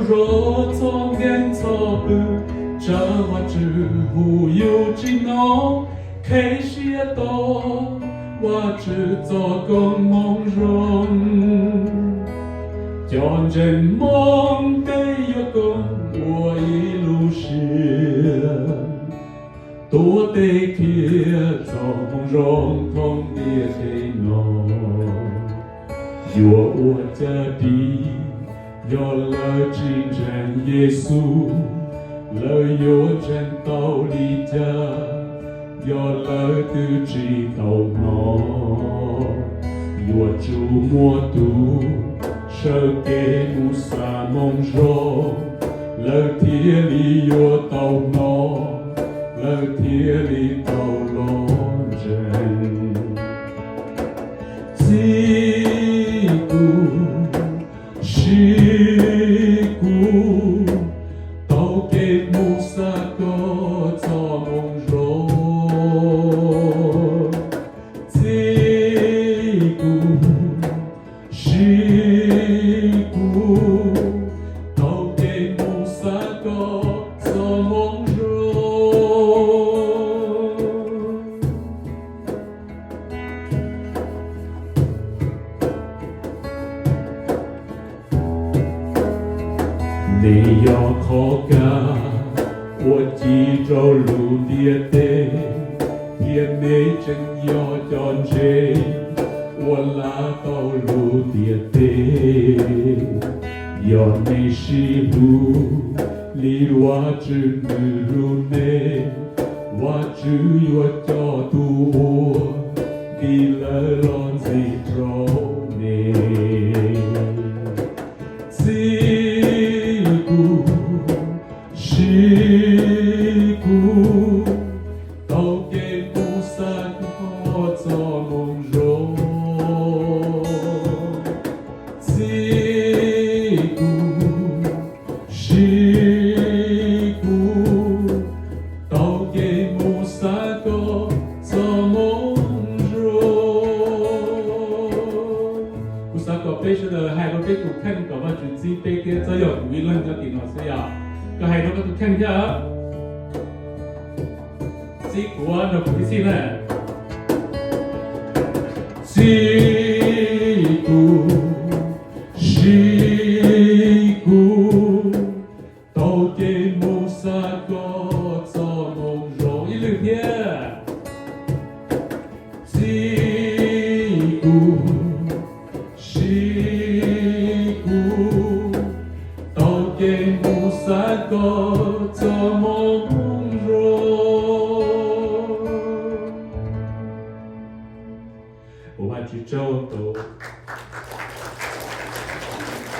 若从眼错不，这我只忽悠只弄，开些多，我只做个梦容。将真梦给有个我一路是，多得贴从容同的黑浓，有我这地，有了真正耶稣，了有真道理家，有了的知道我，有主莫度。手给穆萨梦中，了天里有道路，了天里道路人，自古是古，都给穆萨个做梦中，自古是。你要靠家，我记着路的地，也没真要将这，我拉到路的地，要你是路，离我只路内，我只有叫度我，你了浪子中内。是故都给菩萨我做梦中，自古是故都给菩萨我做梦中。菩萨我背出的还有背古看到我自己背的这有无论的电脑是呀。ก็ให้เราก็ถูกแข่งเยอะซีกัวเราพูดที่ซีแหละซีกูซีกู都给穆萨个做梦容易ลืมเนี่ยซีกูซีกู都给穆萨个做梦容，我把去找到。